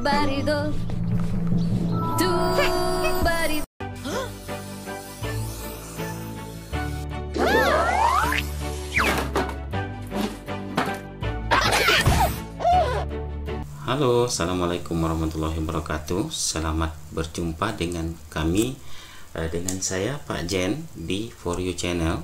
barito, tu barito. Halo, assalamualaikum warahmatullahi wabarakatuh. Selamat berjumpa dengan kami, dengan saya Pak Jen di For You Channel.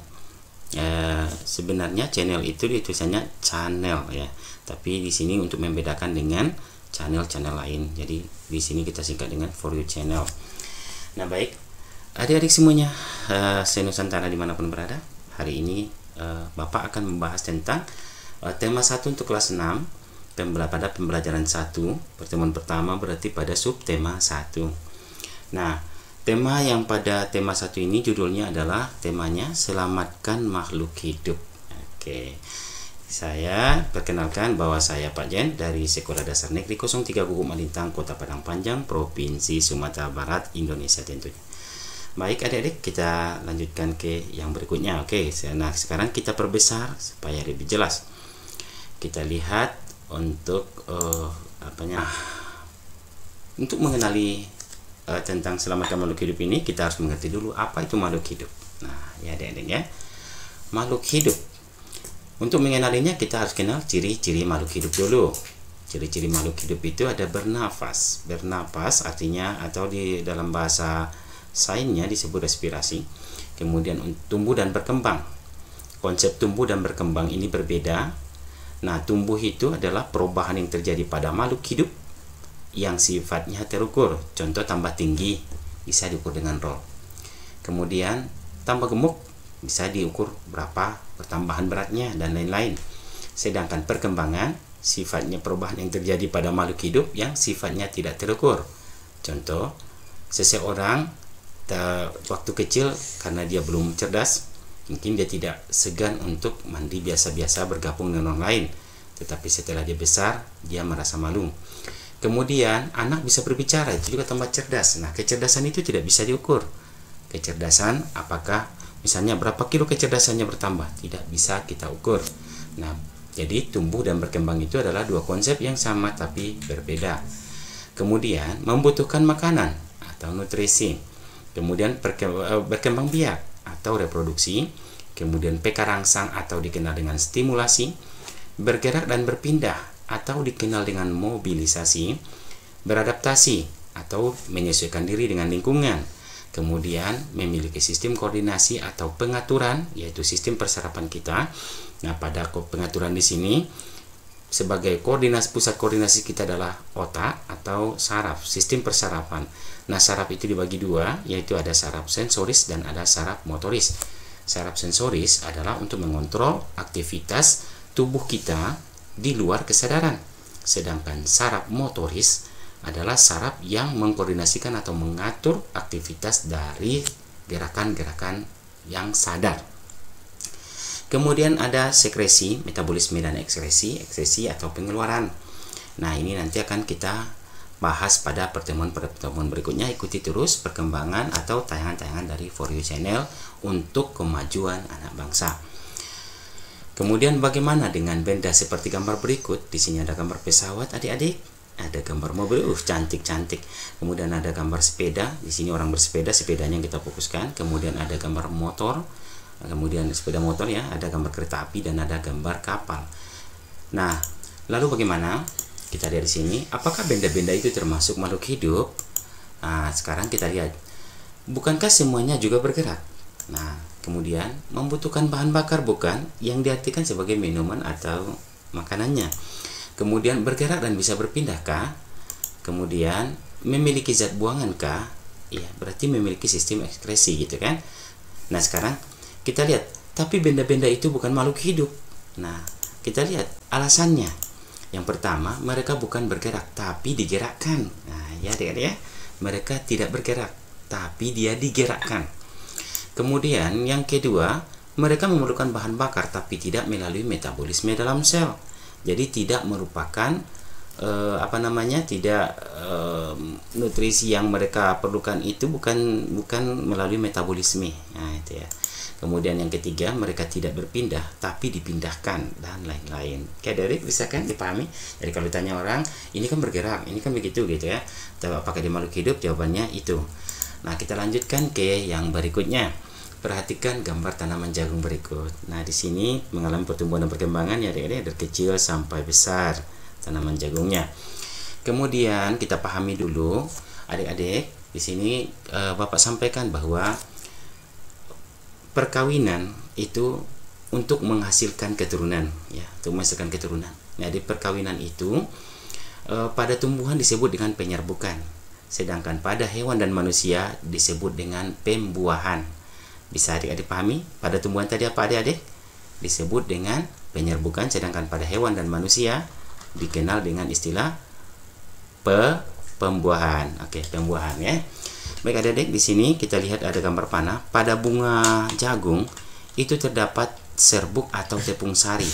Sebenarnya channel itu ditulisannya channel ya, tapi di sini untuk membedakan dengan channel-channel lain. Jadi di sini kita singkat dengan For You Channel. Nah baik, adik-adik semuanya, se-Nusantara dimanapun berada, hari ini Bapak akan membahas tentang tema 1 untuk kelas 6 pada pembelajaran 1. Pertemuan pertama berarti pada subtema 1. Nah, tema yang pada tema 1 ini judulnya adalah temanya selamatkan makhluk hidup. Oke. Saya perkenalkan bahwa saya Pak Jen dari Sekolah Dasar Negeri 03 Guguk Malintang, Kota Padang Panjang, Provinsi Sumatera Barat, Indonesia tentunya. Baik adik-adik, kita lanjutkan ke yang berikutnya. Oke, nah sekarang kita perbesar supaya lebih jelas. Kita lihat untuk untuk mengenali tentang selamatkan makhluk hidup ini, kita harus mengerti dulu apa itu makhluk hidup. Nah, ya adik-adik ya, makhluk hidup. Untuk mengenalinya kita harus kenal ciri-ciri makhluk hidup dulu. Ciri-ciri makhluk hidup itu ada bernafas. Bernafas artinya, atau di dalam bahasa sainsnya disebut respirasi. Kemudian tumbuh dan berkembang. Konsep tumbuh dan berkembang ini berbeda. Nah, tumbuh itu adalah perubahan yang terjadi pada makhluk hidup yang sifatnya terukur. Contoh, tambah tinggi bisa diukur dengan roll. Kemudian tambah gemuk bisa diukur berapa pertambahan beratnya dan lain-lain. Sedangkan perkembangan sifatnya perubahan yang terjadi pada makhluk hidup yang sifatnya tidak terukur. Contoh, seseorang waktu kecil karena dia belum cerdas, mungkin dia tidak segan untuk mandi biasa-biasa bergabung dengan orang lain. Tetapi setelah dia besar, dia merasa malu. Kemudian anak bisa berbicara, itu juga tambah cerdas. Nah, kecerdasan itu tidak bisa diukur. Kecerdasan apakah misalnya berapa kilo kecerdasannya bertambah, tidak bisa kita ukur. Nah, jadi tumbuh dan berkembang itu adalah dua konsep yang sama tapi berbeda. Kemudian membutuhkan makanan atau nutrisi. Kemudian berkembang biak atau reproduksi, kemudian peka rangsang atau dikenal dengan stimulasi, bergerak dan berpindah atau dikenal dengan mobilisasi, beradaptasi atau menyesuaikan diri dengan lingkungan, kemudian memiliki sistem koordinasi atau pengaturan, yaitu sistem persarapan kita. Nah, pada pengaturan di sini sebagai pusat koordinasi kita adalah otak atau saraf, sistem persarapan. Nah, saraf itu dibagi dua, yaitu ada saraf sensoris dan ada saraf motoris. Saraf sensoris adalah untuk mengontrol aktivitas tubuh kita di luar kesadaran. Sedangkan saraf motoris adalah saraf yang mengkoordinasikan atau mengatur aktivitas dari gerakan-gerakan yang sadar. Kemudian ada sekresi, metabolisme dan ekskresi atau pengeluaran. Nah, ini nanti akan kita bahas pada pertemuan berikutnya. Ikuti terus perkembangan atau tayangan-tayangan dari For You Channel untuk kemajuan anak bangsa. Kemudian bagaimana dengan benda seperti gambar berikut? Di sini ada gambar pesawat adik-adik, ada gambar mobil, cantik-cantik. Kemudian ada gambar sepeda, di sini orang bersepeda, sepedanya yang kita fokuskan. Kemudian ada gambar motor, kemudian sepeda motor ya, ada gambar kereta api dan ada gambar kapal. Nah, lalu bagaimana? Kita lihat di sini, apakah benda-benda itu termasuk makhluk hidup? Nah, sekarang kita lihat, bukankah semuanya juga bergerak? Nah, kemudian membutuhkan bahan bakar bukan? Yang diartikan sebagai minuman atau makanannya. Kemudian bergerak dan bisa berpindahkah? Kemudian memiliki zat buangankah? Iya, berarti memiliki sistem ekskresi gitu kan? Nah, sekarang kita lihat, tapi benda-benda itu bukan makhluk hidup. Nah, kita lihat alasannya. Yang pertama, mereka bukan bergerak, tapi digerakkan. Nah, ya adik-adik ya, mereka tidak bergerak, tapi dia digerakkan. Kemudian yang kedua, mereka memerlukan bahan bakar, tapi tidak melalui metabolisme dalam sel. Jadi tidak merupakan nutrisi yang mereka perlukan itu bukan melalui metabolisme. Nah, itu ya. Kemudian yang ketiga, mereka tidak berpindah tapi dipindahkan dan lain-lain. Oke, Adik-adik bisa kan dipahami? Jadi kalau ditanya orang, ini kan bergerak, ini kan begitu gitu ya. Tapi apakah dia makhluk hidup? Jawabannya itu. Nah, kita lanjutkan ke yang berikutnya. Perhatikan gambar tanaman jagung berikut. Nah, di sini mengalami pertumbuhan dan perkembangan ya Adik-adik, dari kecil sampai besar tanaman jagungnya. Kemudian kita pahami dulu, Adik-adik, di sini Bapak sampaikan bahwa perkawinan itu untuk menghasilkan keturunan, ya, untuk menghasilkan keturunan. Nah, di perkawinan itu pada tumbuhan disebut dengan penyerbukan, sedangkan pada hewan dan manusia disebut dengan pembuahan. Bisa Adik-adik pahami? Pada tumbuhan tadi apa Adik-adik? Disebut dengan penyerbukan, sedangkan pada hewan dan manusia dikenal dengan istilah pembuahan. Oke, pembuahan ya. Baik Adik-adik, di sini kita lihat ada gambar panah. Pada bunga jagung itu terdapat serbuk atau tepung sari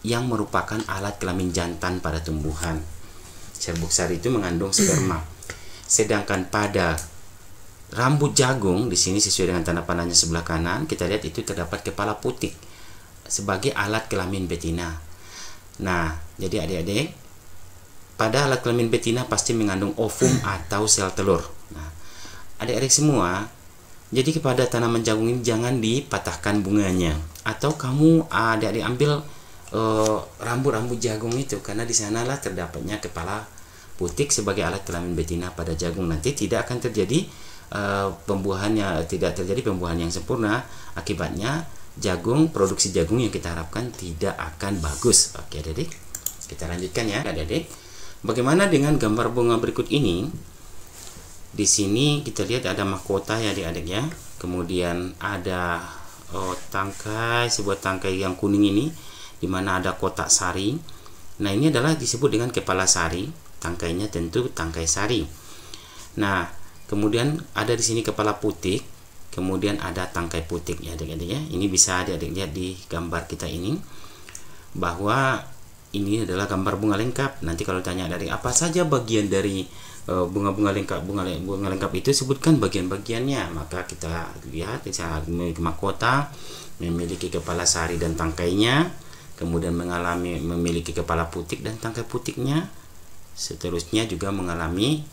yang merupakan alat kelamin jantan pada tumbuhan. Serbuk sari itu mengandung sperma. Sedangkan pada rambut jagung di sini sesuai dengan tanda panahnya sebelah kanan, kita lihat itu terdapat kepala putik sebagai alat kelamin betina. Nah, jadi adik-adik, pada alat kelamin betina pasti mengandung ovum atau sel telur. Nah, adik-adik semua, jadi kepada tanaman jagung ini jangan dipatahkan bunganya, atau kamu adik-adik ambil rambut-rambut jagung itu, karena di sanalah terdapatnya kepala putik sebagai alat kelamin betina pada jagung. Nanti tidak akan terjadi pembuahannya, tidak terjadi pembuahan yang sempurna. Akibatnya jagung, produksi jagung yang kita harapkan tidak akan bagus. Oke adik-adik, kita lanjutkan ya adik-adik. Bagaimana dengan gambar bunga berikut ini? Di sini kita lihat ada mahkota ya adik-adik ya. Kemudian ada tangkai, sebuah tangkai yang kuning ini, di mana ada kotak sari. Nah, ini adalah disebut dengan kepala sari. Tangkainya tentu tangkai sari. Nah, kemudian ada di sini kepala putik, kemudian ada tangkai putik ya adik-adik ya. Ini bisa adik-adik lihat di gambar kita ini, bahwa ini adalah gambar bunga lengkap. Nanti kalau tanya dari apa saja bagian dari bunga-bunga lengkap, bunga lengkap itu sebutkan bagian-bagiannya. Maka kita lihat memiliki mahkota, memiliki kepala sari dan tangkainya, kemudian memiliki kepala putik dan tangkai putiknya. Seterusnya juga mengalami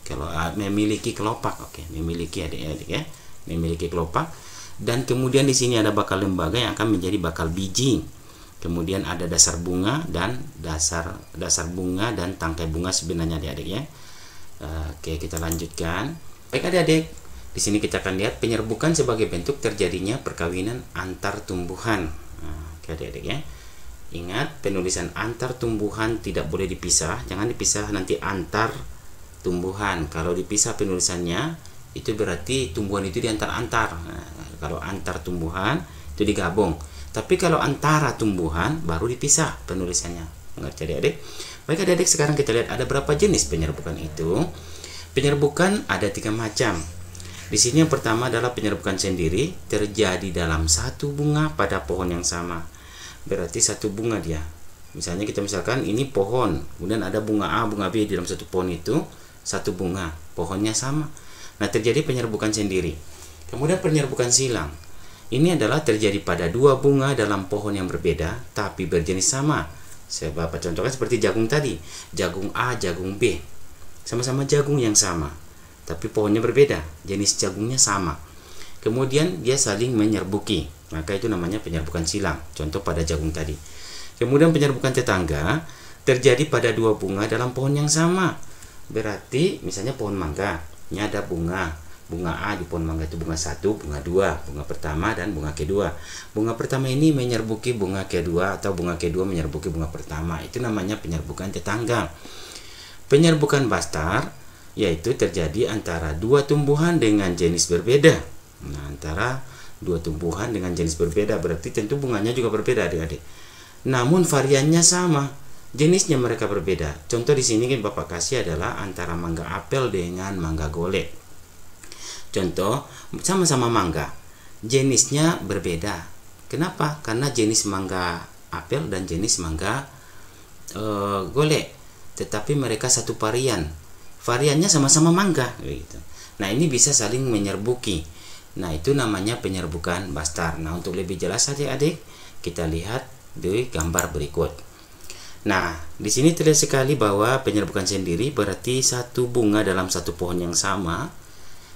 memiliki kelopak. Oke, memiliki adik-adik ya, memiliki kelopak. Dan kemudian di sini ada bakal lembaga yang akan menjadi bakal biji. Kemudian ada dasar bunga dan dasar bunga dan tangkai bunga sebenarnya adik-adik ya. Oke, kita lanjutkan. Baik adik-adik, di sini kita akan lihat penyerbukan sebagai bentuk terjadinya perkawinan antar tumbuhan. Oke adik-adik ya. Ingat, penulisan antar tumbuhan tidak boleh dipisah. Jangan dipisah nanti antar tumbuhan. Kalau dipisah penulisannya, itu berarti tumbuhan itu diantar-antar. Nah, kalau antar tumbuhan itu digabung. Tapi kalau antara tumbuhan baru dipisah penulisannya. Mengerti adik-adik? Baik adik-adik, sekarang kita lihat ada berapa jenis penyerbukan itu. Penyerbukan ada 3 macam. Di sini yang pertama adalah penyerbukan sendiri, terjadi dalam satu bunga pada pohon yang sama. Berarti satu bunga dia. Misalnya misalkan ini pohon, kemudian ada bunga A, bunga B di dalam satu pohon itu, satu bunga, pohonnya sama. Nah, terjadi penyerbukan sendiri. Kemudian penyerbukan silang. Ini adalah terjadi pada 2 bunga dalam pohon yang berbeda tapi berjenis sama. Saya Bapak contohkan seperti jagung tadi. Jagung A, jagung B. Sama-sama jagung yang sama, tapi pohonnya berbeda, jenis jagungnya sama. Kemudian dia saling menyerbuki, maka itu namanya penyerbukan silang. Contoh pada jagung tadi. Kemudian penyerbukan tetangga terjadi pada 2 bunga dalam pohon yang sama. Berarti misalnya pohon mangga, ini ada bunga A di pohon mangga itu bunga 1, bunga 2, bunga pertama dan bunga kedua. Bunga pertama ini menyerbuki bunga kedua atau bunga kedua menyerbuki bunga pertama. Itu namanya penyerbukan tetangga. Penyerbukan bastar yaitu terjadi antara 2 tumbuhan dengan jenis berbeda. Nah, antara 2 tumbuhan dengan jenis berbeda berarti tentu bunganya juga berbeda adik-adik. Namun variannya sama, jenisnya mereka berbeda. Contoh di sini yang Bapak kasih adalah antara mangga apel dengan mangga golek. Contoh, sama-sama mangga, jenisnya berbeda. Kenapa? Karena jenis mangga apel dan jenis mangga golek, tetapi mereka satu variannya sama-sama mangga gitu. Nah, ini bisa saling menyerbuki. Nah, itu namanya penyerbukan Bastard. Nah, untuk lebih jelas adik-adik, kita lihat di gambar berikut. Nah, di sini terlihat sekali bahwa penyerbukan sendiri berarti satu bunga dalam satu pohon yang sama.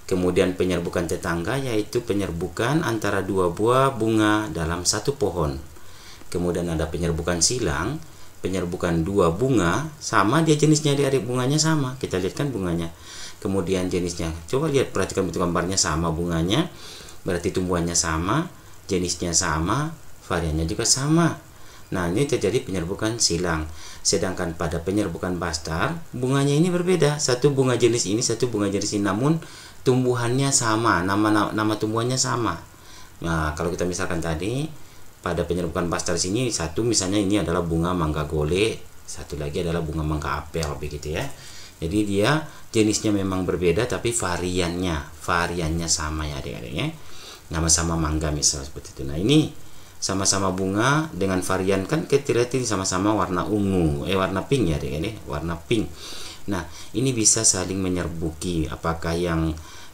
Kemudian penyerbukan tetangga yaitu penyerbukan antara dua buah bunga dalam satu pohon. Kemudian ada penyerbukan silang, penyerbukan dua bunga sama, dia jenisnya adik-adik, bunganya sama. Kita lihat kan bunganya. Kemudian jenisnya, coba lihat, perhatikan bentuk gambarnya sama, bunganya berarti tumbuhannya sama, jenisnya sama, variannya juga sama. Nah, ini terjadi penyerbukan silang. Sedangkan pada penyerbukan Bastard, bunganya ini berbeda, satu bunga jenis ini, satu bunga jenis ini, namun tumbuhannya sama, nama tumbuhannya sama. Nah, kalau kita misalkan tadi pada penyerbukan Bastard sini, satu misalnya ini adalah bunga mangga gole, satu lagi adalah bunga mangga apel, begitu ya. Jadi dia jenisnya memang berbeda tapi variannya sama ya adik-adik ya. Sama-sama mangga misal seperti itu. Nah, ini sama-sama bunga dengan varian, kan kita lihat ini sama-sama warna ungu, warna pink ya adik-adik, warna pink. Nah, ini bisa saling menyerbuki. Apakah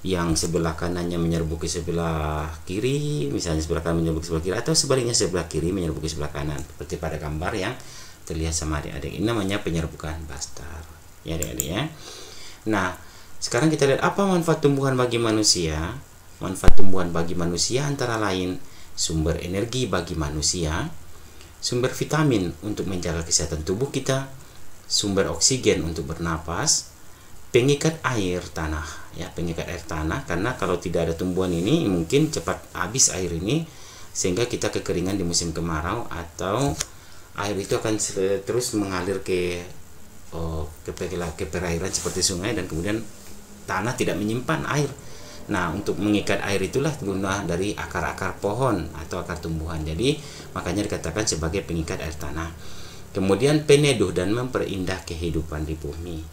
yang sebelah kanannya menyerbuki sebelah kiri, misalnya sebelah kanan menyerbuki sebelah kiri, atau sebaliknya sebelah kiri menyerbuki sebelah kanan, seperti pada gambar yang terlihat sama adik-adik. Ini namanya penyerbukan Bastard ya adik-adik ya. Nah, sekarang kita lihat apa manfaat tumbuhan bagi manusia. Manfaat tumbuhan bagi manusia antara lain sumber energi bagi manusia, sumber vitamin untuk menjaga kesehatan tubuh kita, sumber oksigen untuk bernapas, pengikat air tanah ya, pengikat air tanah, karena kalau tidak ada tumbuhan ini mungkin cepat habis air ini, sehingga kita kekeringan di musim kemarau, atau air itu akan terus mengalir ke perairan seperti sungai, dan kemudian tanah tidak menyimpan air. Nah, untuk mengikat air itulah guna dari akar-akar pohon atau akar tumbuhan. Jadi makanya dikatakan sebagai pengikat air tanah. Kemudian peneduh dan memperindah kehidupan di bumi.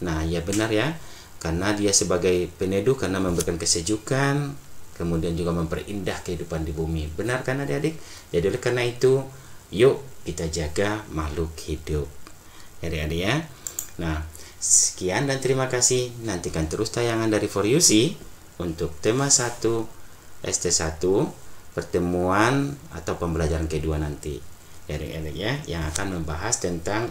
Nah, ya benar ya, karena dia sebagai peneduh karena memberikan kesejukan, kemudian juga memperindah kehidupan di bumi. Benar kan adik-adik? Jadi oleh karena itu, yuk kita jaga makhluk hidup adik-adik ya. Nah, sekian dan terima kasih. Nantikan terus tayangan dari For You See untuk tema 1 ST1 pertemuan atau pembelajaran kedua nanti ya adik-adik ya, yang akan membahas tentang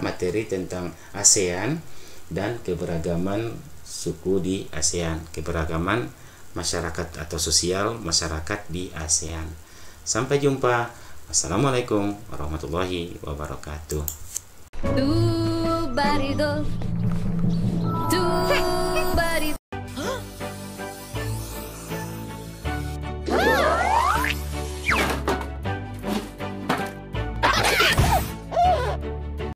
materi tentang ASEAN dan keberagaman suku di ASEAN, keberagaman masyarakat atau sosial masyarakat di ASEAN. Sampai jumpa. Assalamualaikum warahmatullahi wabarakatuh. Tu marido